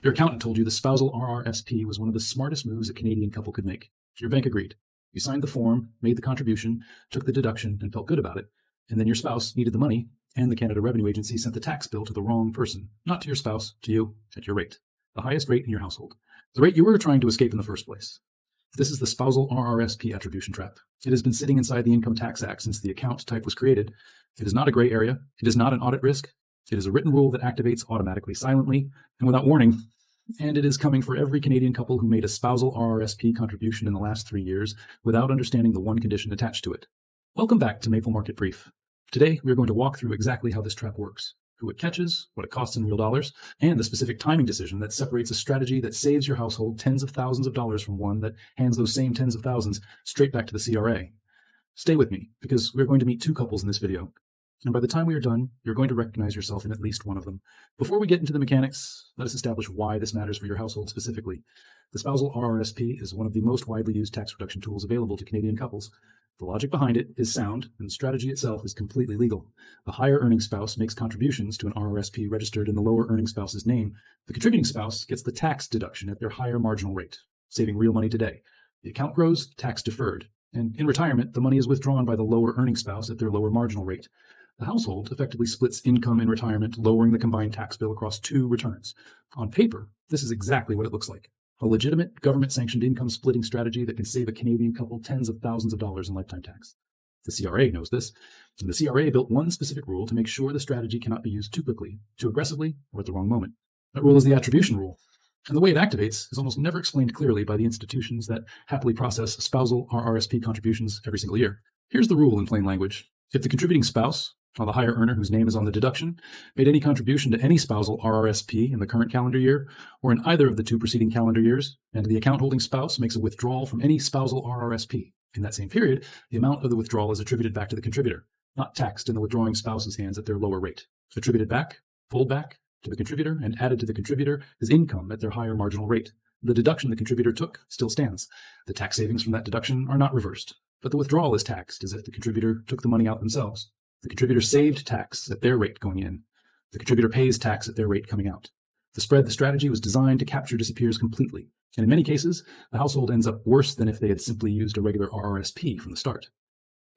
Your accountant told you the spousal RRSP was one of the smartest moves a Canadian couple could make. Your bank agreed. You signed the form, made the contribution, took the deduction, and felt good about it. And then your spouse needed the money, and the Canada Revenue Agency sent the tax bill to the wrong person, not to your spouse, to you, at your rate. The highest rate in your household. The rate you were trying to escape in the first place. This is the spousal RRSP attribution trap. It has been sitting inside the Income Tax Act since the account type was created. It is not a gray area. It is not an audit risk. It is a written rule that activates automatically, silently, and without warning. And it is coming for every Canadian couple who made a spousal RRSP contribution in the last 3 years without understanding the one condition attached to it. Welcome back to Maple Market Brief. Today, we are going to walk through exactly how this trap works, who it catches, what it costs in real dollars, and the specific timing decision that separates a strategy that saves your household tens of thousands of dollars from one that hands those same tens of thousands straight back to the CRA. Stay with me, because we're going to meet two couples in this video. And by the time we are done, you're going to recognize yourself in at least one of them. Before we get into the mechanics, let us establish why this matters for your household specifically. The spousal RRSP is one of the most widely used tax reduction tools available to Canadian couples. The logic behind it is sound, and the strategy itself is completely legal. The higher earning spouse makes contributions to an RRSP registered in the lower earning spouse's name. The contributing spouse gets the tax deduction at their higher marginal rate, saving real money today. The account grows, tax deferred. And in retirement, the money is withdrawn by the lower earning spouse at their lower marginal rate. The household effectively splits income in retirement, lowering the combined tax bill across two returns. On paper, this is exactly what it looks like. A legitimate, government-sanctioned income splitting strategy that can save a Canadian couple tens of thousands of dollars in lifetime tax. The CRA knows this, and the CRA built one specific rule to make sure the strategy cannot be used too quickly, too aggressively, or at the wrong moment. That rule is the attribution rule. And the way it activates is almost never explained clearly by the institutions that happily process spousal RRSP contributions every single year. Here's the rule in plain language. If the contributing spouse, or the higher earner whose name is on the deduction, made any contribution to any spousal RRSP in the current calendar year, or in either of the two preceding calendar years, and the account holding spouse makes a withdrawal from any spousal RRSP in that same period, the amount of the withdrawal is attributed back to the contributor, not taxed in the withdrawing spouse's hands at their lower rate. Attributed back, pulled back to the contributor, and added to the contributor is income at their higher marginal rate. The deduction the contributor took still stands. The tax savings from that deduction are not reversed, but the withdrawal is taxed as if the contributor took the money out themselves. The contributor saved tax at their rate going in. The contributor pays tax at their rate coming out. The spread the strategy was designed to capture disappears completely, and in many cases, the household ends up worse than if they had simply used a regular RRSP from the start.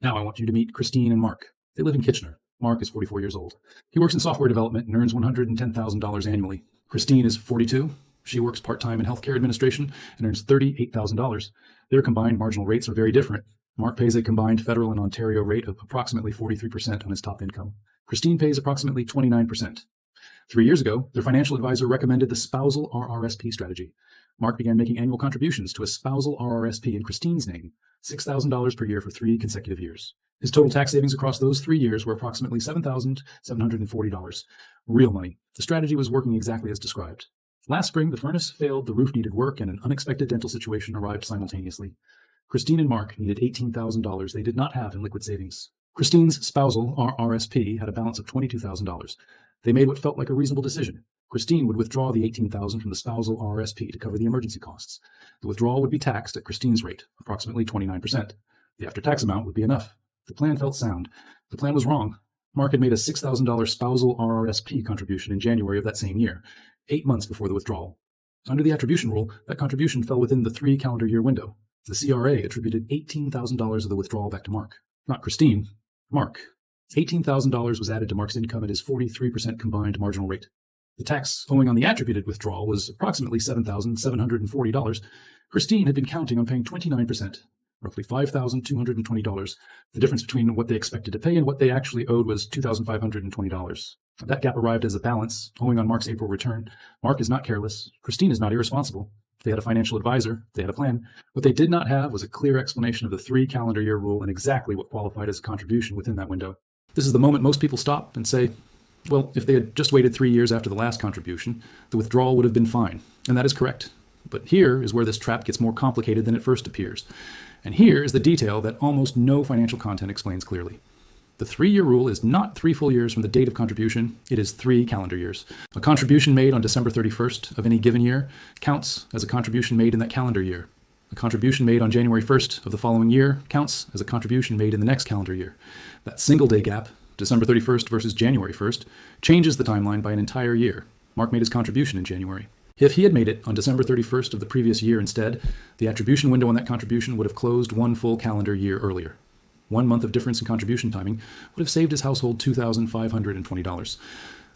Now I want you to meet Christine and Mark. They live in Kitchener. Mark is 44 years old. He works in software development and earns $110,000 annually. Christine is 42. She works part-time in healthcare administration and earns $38,000. Their combined marginal rates are very different. Mark pays a combined federal and Ontario rate of approximately 43% on his top income. Christine pays approximately 29%. 3 years ago, their financial advisor recommended the spousal RRSP strategy. Mark began making annual contributions to a spousal RRSP in Christine's name, $6,000 per year for 3 consecutive years. His total tax savings across those 3 years were approximately $7,740. Real money. The strategy was working exactly as described. Last spring, the furnace failed, the roof needed work, and an unexpected dental situation arrived simultaneously. Christine and Mark needed $18,000 they did not have in liquid savings. Christine's spousal RRSP had a balance of $22,000. They made what felt like a reasonable decision. Christine would withdraw the $18,000 from the spousal RRSP to cover the emergency costs. The withdrawal would be taxed at Christine's rate, approximately 29%. The after-tax amount would be enough. The plan felt sound. The plan was wrong. Mark had made a $6,000 spousal RRSP contribution in January of that same year, 8 months before the withdrawal. Under the attribution rule, that contribution fell within the 3 calendar year window. The CRA attributed $18,000 of the withdrawal back to Mark. Not Christine, Mark. $18,000 was added to Mark's income at his 43% combined marginal rate. The tax owing on the attributed withdrawal was approximately $7,740. Christine had been counting on paying 29%, roughly $5,220. The difference between what they expected to pay and what they actually owed was $2,520. That gap arrived as a balance, owing on Mark's April return. Mark is not careless. Christine is not irresponsible. They had a financial advisor. They had a plan. What they did not have was a clear explanation of the 3 calendar year rule and exactly what qualified as a contribution within that window. This is the moment most people stop and say, well, if they had just waited 3 years after the last contribution, the withdrawal would have been fine. And that is correct. But here is where this trap gets more complicated than it first appears. And here is the detail that almost no financial content explains clearly. The 3-year rule is not 3 full years from the date of contribution, it is 3 calendar years. A contribution made on December 31st of any given year counts as a contribution made in that calendar year. A contribution made on January 1st of the following year counts as a contribution made in the next calendar year. That single day gap, December 31st versus January 1st, changes the timeline by an entire year. Mark made his contribution in January. If he had made it on December 31st of the previous year instead, the attribution window on that contribution would have closed one full calendar year earlier. 1 month of difference in contribution timing would have saved his household $2,520.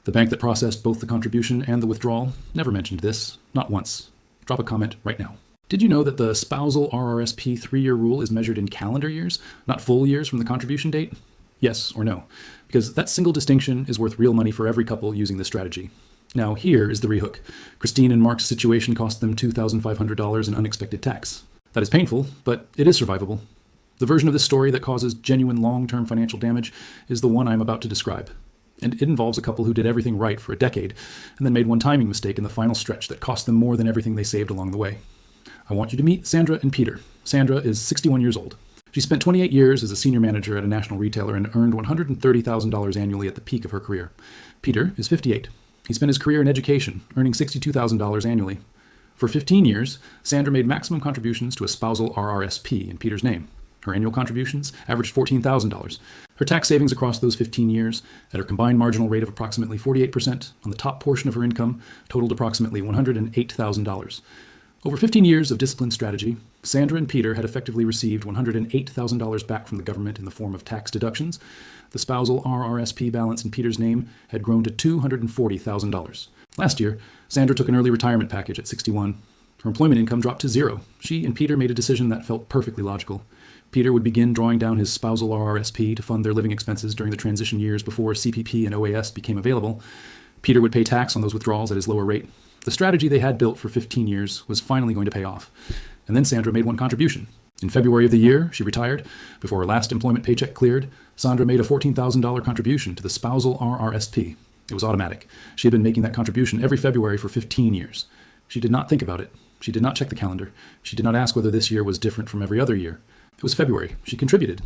The bank that processed both the contribution and the withdrawal never mentioned this, not once. Drop a comment right now. Did you know that the Spousal RRSP 3-year rule is measured in calendar years, not full years from the contribution date? Yes or no? Because that single distinction is worth real money for every couple using this strategy. Now here is the rehook. Christine and Mark's situation cost them $2,500 in unexpected tax. That is painful, but it is survivable. The version of this story that causes genuine long-term financial damage is the one I'm about to describe. And it involves a couple who did everything right for a decade and then made one timing mistake in the final stretch that cost them more than everything they saved along the way. I want you to meet Sandra and Peter. Sandra is 61 years old. She spent 28 years as a senior manager at a national retailer and earned $130,000 annually at the peak of her career. Peter is 58. He spent his career in education, earning $62,000 annually. For 15 years, Sandra made maximum contributions to a spousal RRSP in Peter's name. Her annual contributions averaged $14,000. Her tax savings across those 15 years, at her combined marginal rate of approximately 48% on the top portion of her income, totaled approximately $108,000. Over 15 years of disciplined strategy, Sandra and Peter had effectively received $108,000 back from the government in the form of tax deductions. The spousal RRSP balance in Peter's name had grown to $240,000. Last year, Sandra took an early retirement package at 61. Her employment income dropped to zero. She and Peter made a decision that felt perfectly logical. Peter would begin drawing down his spousal RRSP to fund their living expenses during the transition years before CPP and OAS became available. Peter would pay tax on those withdrawals at his lower rate. The strategy they had built for 15 years was finally going to pay off. And then Sandra made one contribution. In February of the year, she retired. Before her last employment paycheck cleared, Sandra made a $14,000 contribution to the spousal RRSP. It was automatic. She had been making that contribution every February for 15 years. She did not think about it. She did not check the calendar. She did not ask whether this year was different from every other year. It was February. She contributed.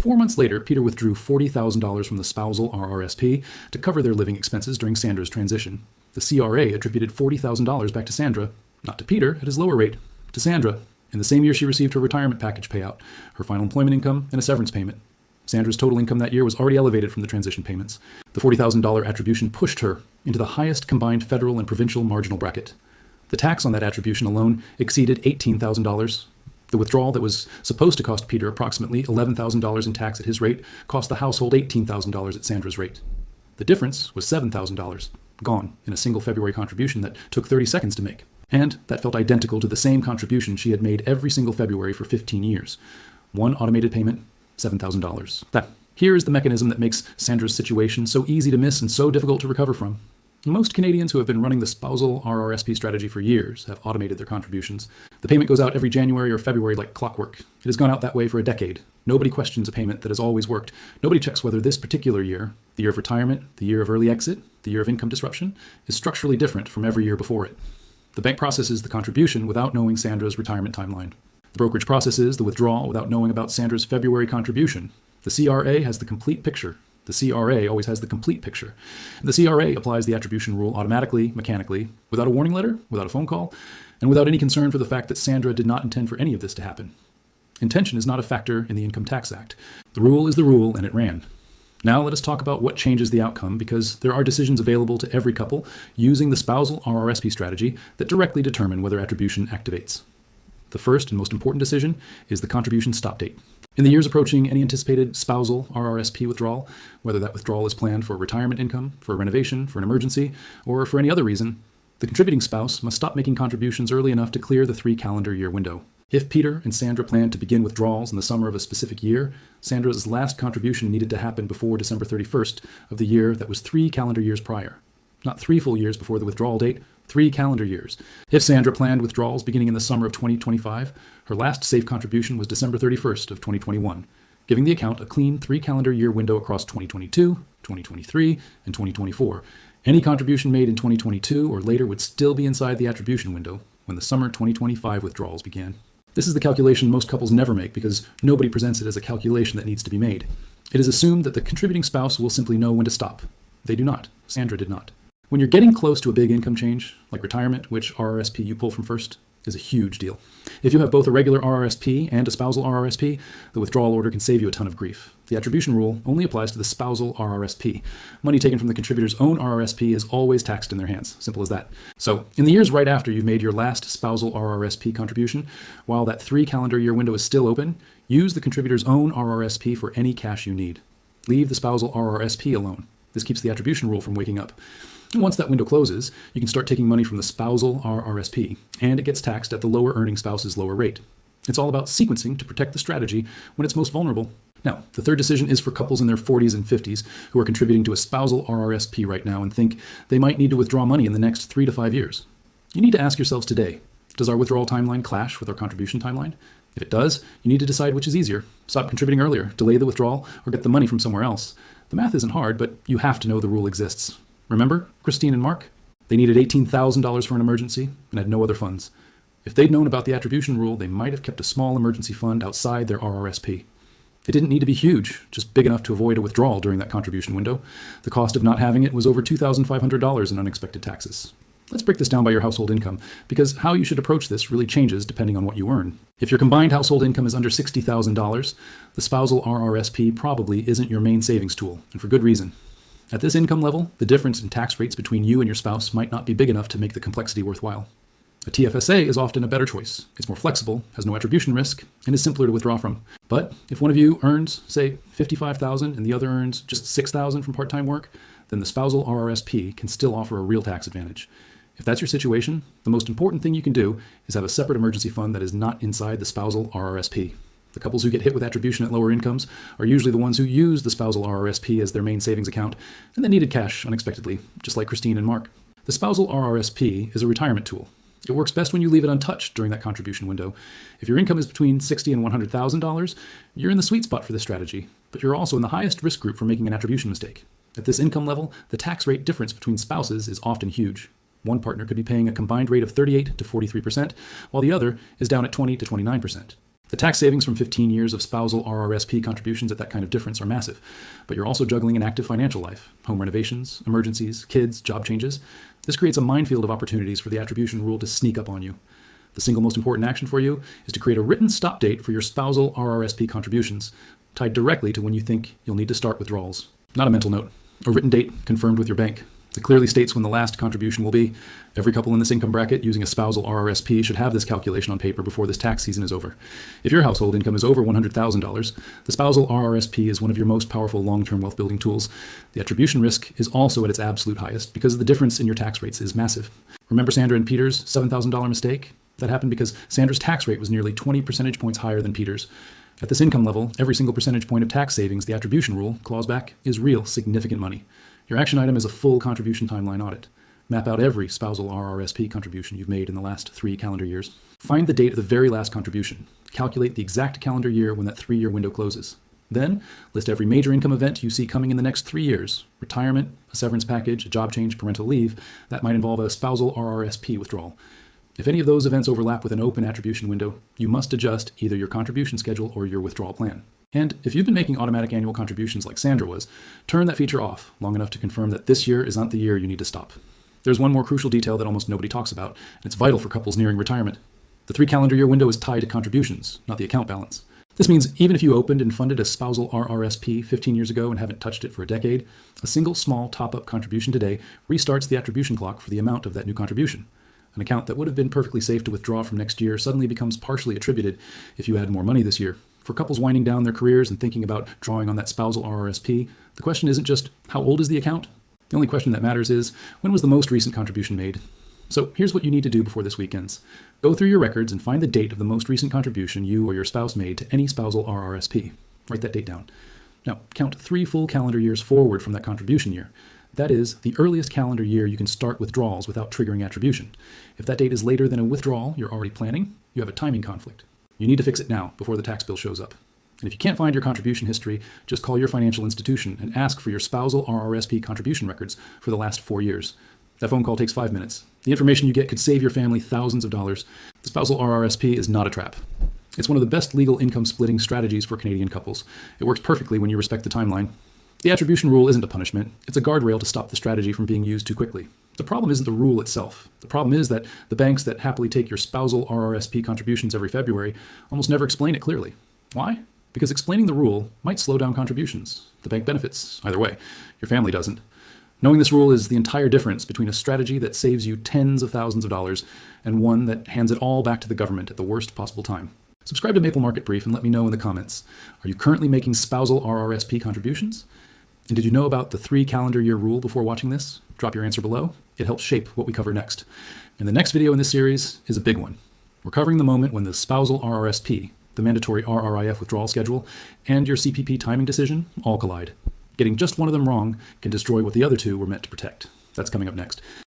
4 months later, Peter withdrew $40,000 from the spousal RRSP to cover their living expenses during Sandra's transition. The CRA attributed $40,000 back to Sandra, not to Peter at his lower rate, to Sandra. In the same year, she received her retirement package payout, her final employment income, and a severance payment. Sandra's total income that year was already elevated from the transition payments. The $40,000 attribution pushed her into the highest combined federal and provincial marginal bracket. The tax on that attribution alone exceeded $18,000. The withdrawal that was supposed to cost Peter approximately $11,000 in tax at his rate cost the household $18,000 at Sandra's rate. The difference was $7,000, gone in a single February contribution that took 30 seconds to make. And that felt identical to the same contribution she had made every single February for 15 years. One automated payment, $7,000. Here is the mechanism that makes Sandra's situation so easy to miss and so difficult to recover from. Most Canadians who have been running the spousal RRSP strategy for years have automated their contributions. The payment goes out every January or February like clockwork. It has gone out that way for a decade. Nobody questions a payment that has always worked. Nobody checks whether this particular year, the year of retirement, the year of early exit, the year of income disruption, is structurally different from every year before it. The bank processes the contribution without knowing Sandra's retirement timeline. The brokerage processes the withdrawal without knowing about Sandra's February contribution. The CRA has the complete picture. The CRA always has the complete picture. And the CRA applies the attribution rule automatically, mechanically, without a warning letter, without a phone call, and without any concern for the fact that Sandra did not intend for any of this to happen. Intention is not a factor in the Income Tax Act. The rule is the rule, and it ran. Now let us talk about what changes the outcome, because there are decisions available to every couple using the spousal RRSP strategy that directly determine whether attribution activates. The first and most important decision is the contribution stop date. In the years approaching any anticipated spousal RRSP withdrawal, whether that withdrawal is planned for retirement income, for a renovation, for an emergency, or for any other reason, the contributing spouse must stop making contributions early enough to clear the 3 calendar year window. If Peter and Sandra planned to begin withdrawals in the summer of a specific year, Sandra's last contribution needed to happen before December 31st of the year that was 3 calendar years prior. Not 3 full years before the withdrawal date, 3 calendar years. If Sandra planned withdrawals beginning in the summer of 2025, her last safe contribution was December 31st of 2021, giving the account a clean 3 calendar year window across 2022, 2023, and 2024. Any contribution made in 2022 or later would still be inside the attribution window when the summer 2025 withdrawals began. This is the calculation most couples never make because nobody presents it as a calculation that needs to be made. It is assumed that the contributing spouse will simply know when to stop. They do not. Sandra did not. When you're getting close to a big income change, like retirement, which RRSP you pull from first, is a huge deal. If you have both a regular RRSP and a spousal RRSP, the withdrawal order can save you a ton of grief. The attribution rule only applies to the spousal RRSP. Money taken from the contributor's own RRSP is always taxed in their hands. Simple as that. So, in the years right after you've made your last spousal RRSP contribution, while that 3 calendar year window is still open, use the contributor's own RRSP for any cash you need. Leave the spousal RRSP alone. This keeps the attribution rule from waking up. And once that window closes, you can start taking money from the spousal RRSP, and it gets taxed at the lower earning spouse's lower rate. It's all about sequencing to protect the strategy when it's most vulnerable. Now, the third decision is for couples in their 40s and 50s who are contributing to a spousal RRSP right now and think they might need to withdraw money in the next 3 to 5 years. You need to ask yourselves today, does our withdrawal timeline clash with our contribution timeline? If it does, you need to decide which is easier. Stop contributing earlier, delay the withdrawal, or get the money from somewhere else. The math isn't hard, but you have to know the rule exists. Remember Christine and Mark? They needed $18,000 for an emergency and had no other funds. If they'd known about the attribution rule, they might have kept a small emergency fund outside their RRSP. It didn't need to be huge, just big enough to avoid a withdrawal during that contribution window. The cost of not having it was over $2,500 in unexpected taxes. Let's break this down by your household income, because how you should approach this really changes depending on what you earn. If your combined household income is under $60,000, the spousal RRSP probably isn't your main savings tool, and for good reason. At this income level, the difference in tax rates between you and your spouse might not be big enough to make the complexity worthwhile. A TFSA is often a better choice. It's more flexible, has no attribution risk, and is simpler to withdraw from. But if one of you earns, say, $55,000 and the other earns just $6,000 from part-time work, then the spousal RRSP can still offer a real tax advantage. If that's your situation, the most important thing you can do is have a separate emergency fund that is not inside the spousal RRSP. The couples who get hit with attribution at lower incomes are usually the ones who use the spousal RRSP as their main savings account and then needed cash unexpectedly, just like Christine and Mark. The spousal RRSP is a retirement tool. It works best when you leave it untouched during that contribution window. If your income is between $60,000 and $100,000, you're in the sweet spot for this strategy, but you're also in the highest risk group for making an attribution mistake. At this income level, the tax rate difference between spouses is often huge. One partner could be paying a combined rate of 38 to 43%, while the other is down at 20 to 29%. The tax savings from 15 years of spousal RRSP contributions at that kind of difference are massive, but you're also juggling an active financial life, home renovations, emergencies, kids, job changes. This creates a minefield of opportunities for the attribution rule to sneak up on you. The single most important action for you is to create a written stop date for your spousal RRSP contributions, tied directly to when you think you'll need to start withdrawals. Not a mental note, a written date confirmed with your bank. It clearly states when the last contribution will be. Every couple in this income bracket using a spousal RRSP should have this calculation on paper before this tax season is over. If your household income is over $100,000, the spousal RRSP is one of your most powerful long-term wealth building tools. The attribution risk is also at its absolute highest because the difference in your tax rates is massive. Remember Sandra and Peter's $7,000 mistake? That happened because Sandra's tax rate was nearly 20 percentage points higher than Peter's. At this income level, every single percentage point of tax savings the attribution rule claws back is real significant money. Your action item is a full contribution timeline audit. Map out every spousal RRSP contribution you've made in the last 3 calendar years. Find the date of the very last contribution. Calculate the exact calendar year when that 3-year window closes. Then, list every major income event you see coming in the next 3 years. Retirement, a severance package, a job change, parental leave. That might involve a spousal RRSP withdrawal. If any of those events overlap with an open attribution window, you must adjust either your contribution schedule or your withdrawal plan. And if you've been making automatic annual contributions like Sandra was, turn that feature off long enough to confirm that this year is not the year you need to stop. There's one more crucial detail that almost nobody talks about, and it's vital for couples nearing retirement. The 3 calendar year window is tied to contributions, not the account balance. This means even if you opened and funded a spousal RRSP 15 years ago and haven't touched it for a decade, a single small top-up contribution today restarts the attribution clock for the amount of that new contribution. An account that would have been perfectly safe to withdraw from next year suddenly becomes partially attributed if you add more money this year. For couples winding down their careers and thinking about drawing on that spousal RRSP, the question isn't just, how old is the account? The only question that matters is, when was the most recent contribution made? So here's what you need to do before this week ends. Go through your records and find the date of the most recent contribution you or your spouse made to any spousal RRSP. Write that date down. Now, count 3 full calendar years forward from that contribution year. That is the earliest calendar year you can start withdrawals without triggering attribution. If that date is later than a withdrawal you're already planning, you have a timing conflict. You need to fix it now before the tax bill shows up. And if you can't find your contribution history, just call your financial institution and ask for your spousal RRSP contribution records for the last 4 years. That phone call takes 5 minutes. The information you get could save your family thousands of dollars. The spousal RRSP is not a trap. It's one of the best legal income splitting strategies for Canadian couples. It works perfectly when you respect the timeline. The attribution rule isn't a punishment. It's a guardrail to stop the strategy from being used too quickly. The problem isn't the rule itself. The problem is that the banks that happily take your spousal RRSP contributions every February almost never explain it clearly. Why? Because explaining the rule might slow down contributions. The bank benefits either way. Your family doesn't. Knowing this rule is the entire difference between a strategy that saves you tens of thousands of dollars and one that hands it all back to the government at the worst possible time. Subscribe to Maple Market Brief and let me know in the comments. Are you currently making spousal RRSP contributions? And did you know about the 3 calendar year rule before watching this? Drop your answer below. It helps shape what we cover next. And the next video in this series is a big one. We're covering the moment when the spousal RRSP, the mandatory RRIF withdrawal schedule, and your CPP timing decision all collide. Getting just one of them wrong can destroy what the other 2 were meant to protect. That's coming up next.